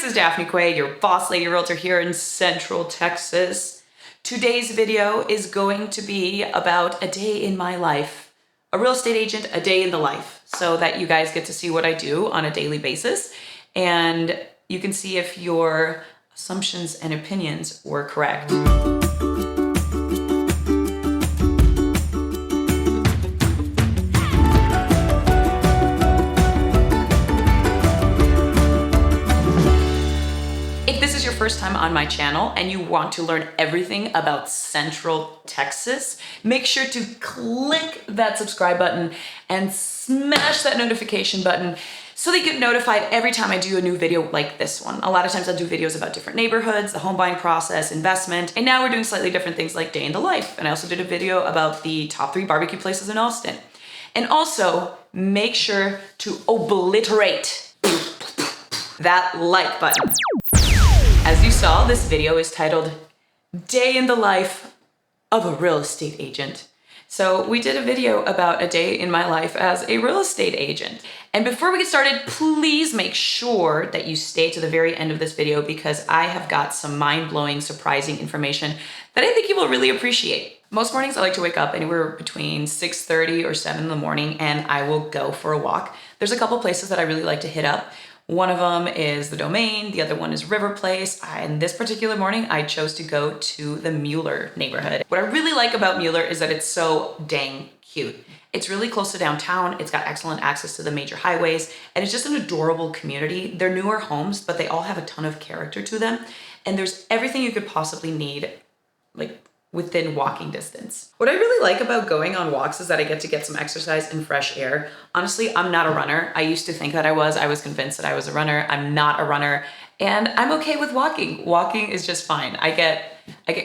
This is Daphne Quay, your Boss Lady Realtor here in Central Texas. Today's video is going to be about a day in my life. A real estate agent, a day in the life, so that you guys get to see what I do on a daily basis and you can see if your assumptions and opinions were correct. If this is your first time on my channel and you want to learn everything about Central Texas, make sure to click that subscribe button and smash that notification button so that you get notified every time I do a new video like this one. A lot of times I'll do videos about different neighborhoods, the home buying process, investment, and now we're doing slightly different things like day in the life. And I also did a video about the top 3 barbecue places in Austin. And also make sure to obliterate that like button. As you saw, this video is titled Day in the Life of a Real Estate Agent. So we did a video about a day in my life as a real estate agent. And before we get started, please make sure that you stay to the very end of this video because I have got some mind-blowing, surprising information that I think you will really appreciate. Most mornings I like to wake up anywhere between 6:30 or 7 in the morning and I will go for a walk. There's a couple places that I really like to hit up. One of them is the Domain, the other one is River Place, and this particular morning I chose to go to the Mueller neighborhood. What I really like about Mueller is that it's so dang cute. It's really close to downtown, it's got excellent access to the major highways, and it's just an adorable community. They're newer homes, but they all have a ton of character to them, and there's everything you could possibly need, like within walking distance. What I really like about going on walks is that I get to get some exercise and fresh air. Honestly, I'm not a runner. I used to think that I was convinced that I was a runner. I'm not a runner and I'm okay with walking. Walking is just fine. I get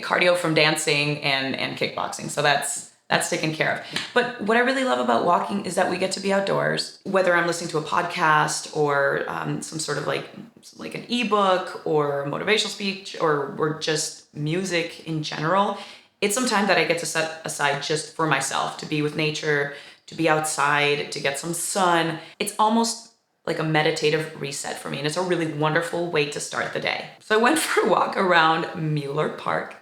cardio from dancing and kickboxing. So that's taken care of. But what I really love about walking is that we get to be outdoors, whether I'm listening to a podcast or some sort of like an ebook or motivational speech or just music in general. It's some time that I get to set aside just for myself, to be with nature, to be outside, to get some sun. It's almost like a meditative reset for me, and it's a really wonderful way to start the day. So I went for a walk around Mueller Park,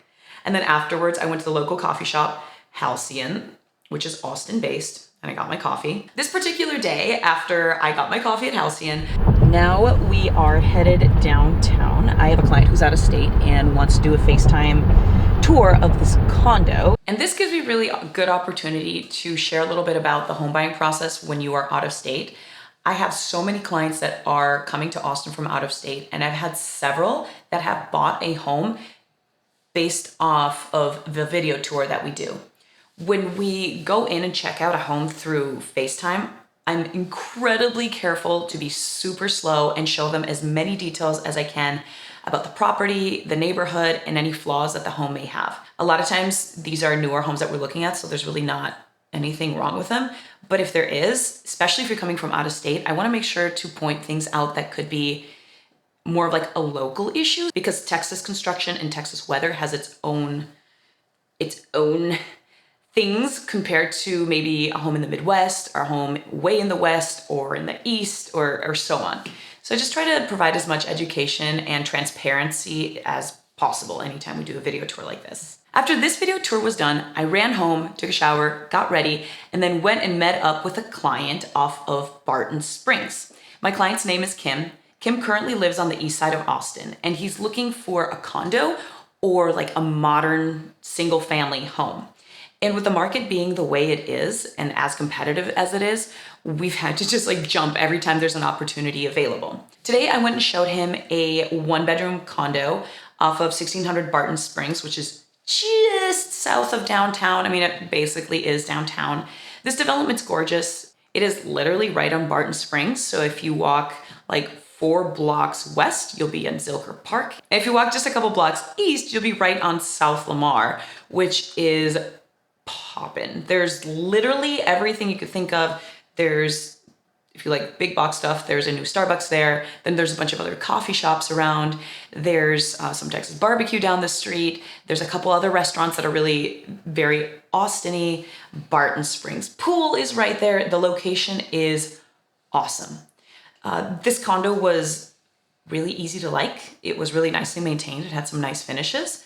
and then afterwards I went to the local coffee shop, Halcyon, which is Austin-based, and I got my coffee. This particular day, after I got my coffee at Halcyon, now we are headed downtown. I have a client who's out of state and wants to do a FaceTime tour of this condo. And this gives me really a good opportunity to share a little bit about the home buying process when you are out of state. I have so many clients that are coming to Austin from out of state, and I've had several that have bought a home based off of the video tour that we do. When we go in and check out a home through FaceTime, I'm incredibly careful to be super slow and show them as many details as I can about the property, the neighborhood, and any flaws that the home may have. A lot of times these are newer homes that we're looking at, so there's really not anything wrong with them. But if there is, especially if you're coming from out of state, I wanna make sure to point things out that could be more of like a local issue, because Texas construction and Texas weather has its own things compared to maybe a home in the Midwest or a home way in the West or in the East or so on. So I just try to provide as much education and transparency as possible anytime we do a video tour like this. After this video tour was done, I ran home, took a shower, got ready, and then went and met up with a client off of Barton Springs. My client's name is Kim. Kim currently lives on the east side of Austin, and he's looking for a condo or like a modern single family home. And with the market being the way it is and as competitive as it is, we've had to just like jump every time there's an opportunity available. Today, I went and showed him a 1-bedroom condo off of 1600 Barton Springs, which is just south of downtown. I mean, it basically is downtown. This development's gorgeous. It is literally right on Barton Springs. So if you walk like 4 blocks west, you'll be in Mueller Park. And if you walk just a couple blocks east, you'll be right on South Lamar, which is poppin'. There's literally everything you could think of. There's, if you like big box stuff, there's a new Starbucks there. Then there's a bunch of other coffee shops around. There's some Texas barbecue down the street. There's a couple other restaurants that are really very Austin-y. Barton Springs pool is right there. The location is awesome. This condo was really easy to like. It was really nicely maintained. It had some nice finishes.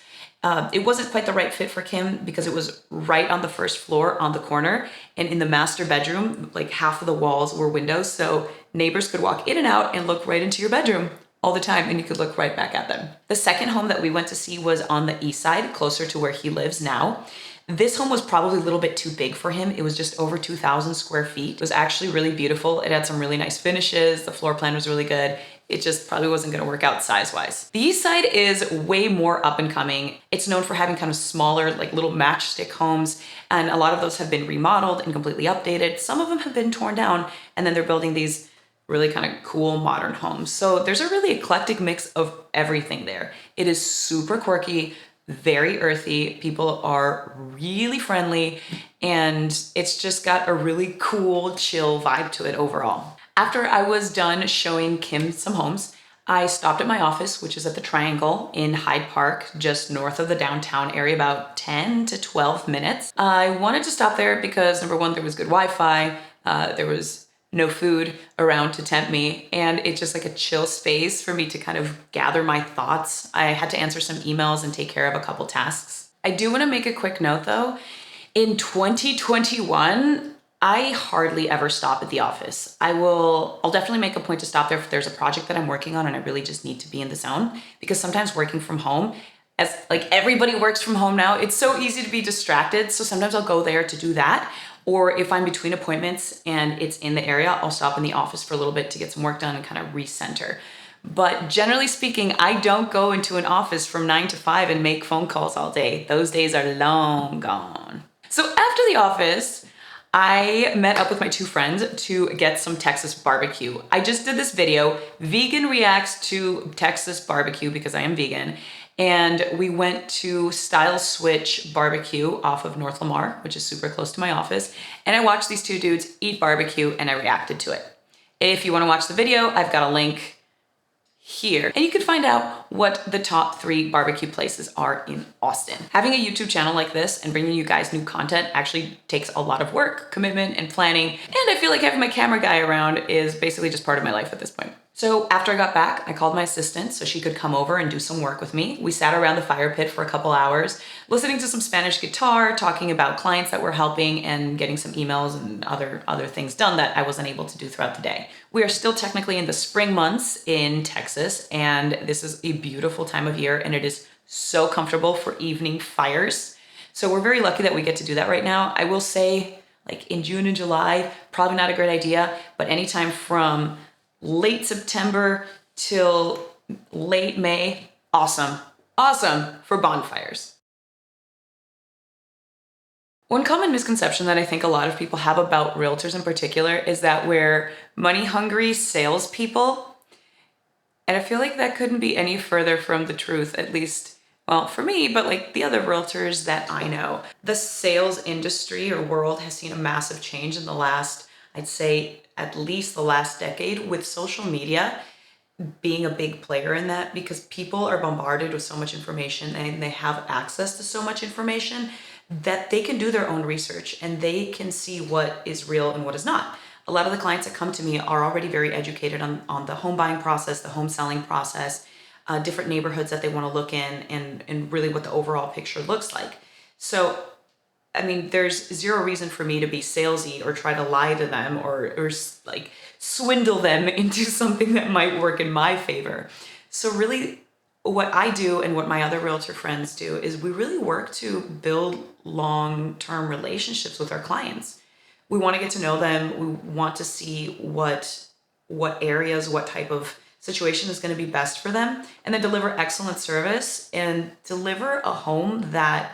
It wasn't quite the right fit for Kim because it was right on the first floor on the corner, and in the master bedroom, like half of the walls were windows, so neighbors could walk in and out and look right into your bedroom all the time, and you could look right back at them. The second home that we went to see was on the east side, closer to where he lives now. This home was probably a little bit too big for him. It was just over 2,000 square feet. It was actually really beautiful. It had some really nice finishes. The floor plan was really good. It just probably wasn't gonna work out size-wise. The east side is way more up and coming. It's known for having kind of smaller, like little matchstick homes, and a lot of those have been remodeled and completely updated. Some of them have been torn down, and then they're building these really kind of cool modern homes. So there's a really eclectic mix of everything there. It is super quirky, very earthy. People are really friendly, and it's just got a really cool, chill vibe to it overall. After I was done showing Kim some homes, I stopped at my office, which is at the Triangle in Hyde Park, just north of the downtown area, about 10 to 12 minutes. I wanted to stop there because number one, there was good Wi-Fi, there was no food around to tempt me, and it's just like a chill space for me to kind of gather my thoughts. I had to answer some emails and take care of a couple tasks. I do want to make a quick note though. In 2021, I hardly ever stop at the office. I'll definitely make a point to stop there if there's a project that I'm working on and I really just need to be in the zone, because sometimes working from home, as like everybody works from home now, it's so easy to be distracted. So sometimes I'll go there to do that. Or if I'm between appointments and it's in the area, I'll stop in the office for a little bit to get some work done and kind of recenter. But generally speaking, I don't go into an office from 9 to 5 and make phone calls all day. Those days are long gone. So after the office, I met up with my two friends to get some Texas barbecue. I just did this video, Vegan Reacts to Texas Barbecue, because I am vegan. And we went to Style Switch Barbecue off of North Lamar, which is super close to my office. And I watched these two dudes eat barbecue and I reacted to it. If you wanna watch the video, I've got a link here. And you can find out what the top 3 barbecue places are in Austin. Having a YouTube channel like this and bringing you guys new content actually takes a lot of work, commitment, and planning. And I feel like having my camera guy around is basically just part of my life at this point. So after I got back, I called my assistant so she could come over and do some work with me. We sat around the fire pit for a couple hours, listening to some Spanish guitar, talking about clients that we're helping, and getting some emails and other things done that I wasn't able to do throughout the day. We are still technically in the spring months in Texas, and this is a beautiful time of year, and it is so comfortable for evening fires. So we're very lucky that we get to do that right now. I will say, like in June and July, probably not a great idea, but anytime from late September till late May, awesome. Awesome for bonfires. One common misconception that I think a lot of people have about realtors in particular is that we're money-hungry salespeople. And I feel like that couldn't be any further from the truth, at least, well, for me, but like the other realtors that I know. The sales industry or world has seen a massive change in the last, I'd say, at least the last decade, with social media being a big player in that, because people are bombarded with so much information and they have access to so much information that they can do their own research and they can see what is real and what is not. A lot of the clients that come to me are already very educated on the home buying process, the home selling process, different neighborhoods that they want to look in, and really what the overall picture looks like. So I mean, there's zero reason for me to be salesy or try to lie to them or like swindle them into something that might work in my favor. So really what I do and what my other realtor friends do is we really work to build long-term relationships with our clients. We want to get to know them. We want to see what areas, what type of situation is going to be best for them, and then deliver excellent service and deliver a home that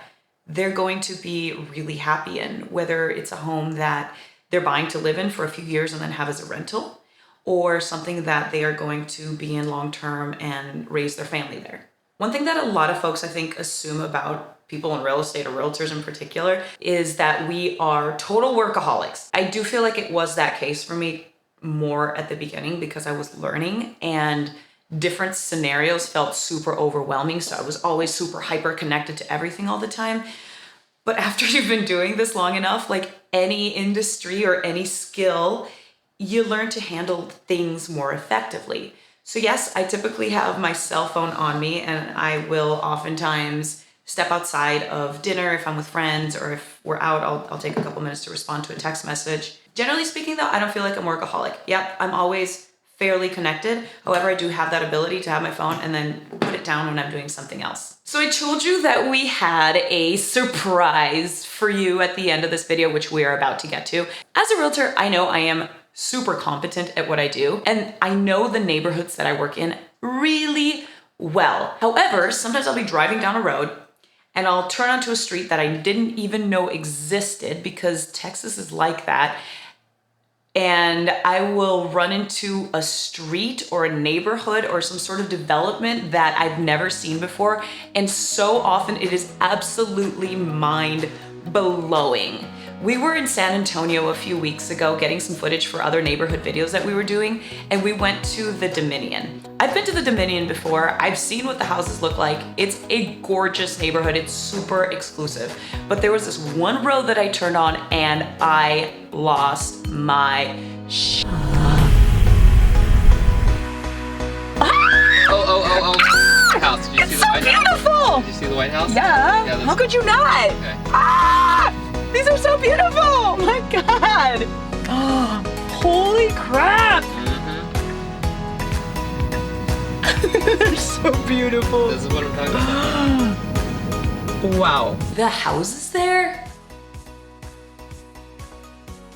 they're going to be really happy in, whether it's a home that they're buying to live in for a few years and then have as a rental, or something that they are going to be in long-term and raise their family there. One thing that a lot of folks, I think, assume about people in real estate or realtors in particular is that we are total workaholics. I do feel like it was that case for me more at the beginning because I was learning and different scenarios felt super overwhelming. So I was always super hyper connected to everything all the time. But after you've been doing this long enough, like any industry or any skill, you learn to handle things more effectively. So yes, I typically have my cell phone on me, and I will oftentimes step outside of dinner if I'm with friends, or if we're out, I'll take a couple minutes to respond to a text message. Generally speaking though, I don't feel like I'm workaholic. Yep, I'm always fairly connected. However, I do have that ability to have my phone and then put it down when I'm doing something else. So I told you that we had a surprise for you at the end of this video, which we are about to get to. As a realtor, I know I am super competent at what I do, and I know the neighborhoods that I work in really well. However, sometimes I'll be driving down a road and I'll turn onto a street that I didn't even know existed, because Texas is like that. And I will run into a street or a neighborhood or some sort of development that I've never seen before. And so often it is absolutely mind-blowing. We were in San Antonio a few weeks ago getting some footage for other neighborhood videos that we were doing, and we went to the Dominion. I've been to the Dominion before. I've seen what the houses look like. It's a gorgeous neighborhood. It's super exclusive. But there was this one road that I turned on and I lost my shit. Oh. House. Did you see the White House? Beautiful! Did you see the White House? Yeah. How could you not? Okay. Ah! These are so beautiful! Oh my God! Oh, holy crap! They're so beautiful. This is what I'm talking about. Wow. The houses there?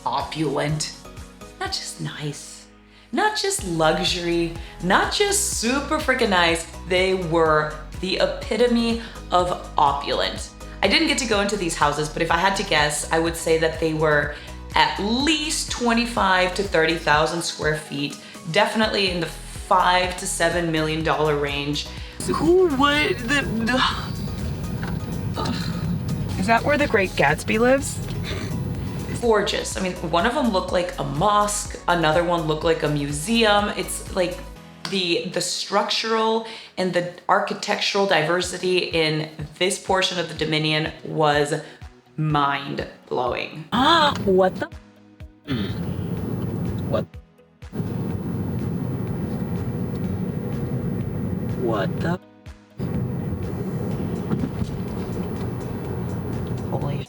Opulent. Not just nice. Not just luxury. Not just super freaking nice. They were the epitome of opulent. I didn't get to go into these houses, but if I had to guess, I would say that they were at least 25 to 30,000 square feet, definitely in the $5 to $7 million range. Who would Is that where the Great Gatsby lives? Gorgeous. I mean, one of them looked like a mosque, another one looked like a museum. It's like the structural and the architectural diversity in this portion of the Dominion was mind-blowing. Ah, what the? What? What the? Holy.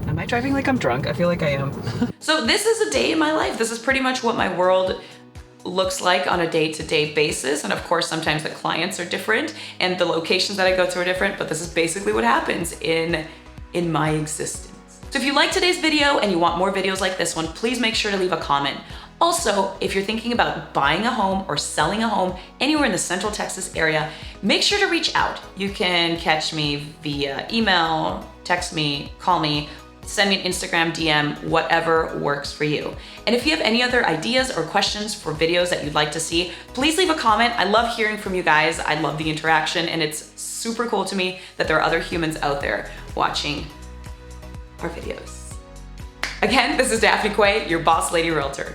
Am I driving like I'm drunk? I feel like I am. So this is a day in my life. This is pretty much what my world looks like on a day-to-day basis. And of course, sometimes the clients are different and the locations that I go to are different, but this is basically what happens in my existence. So if you like today's video and you want more videos like this one, please make sure to leave a comment. Also, if you're thinking about buying a home or selling a home anywhere in the Central Texas area, make sure to reach out. You can catch me via email, text me, call me, send me an Instagram DM, whatever works for you. And if you have any other ideas or questions for videos that you'd like to see, please leave a comment. I love hearing from you guys. I love the interaction, and it's super cool to me that there are other humans out there watching our videos. Again, this is Daphne Quay, your Boss Lady Realtor.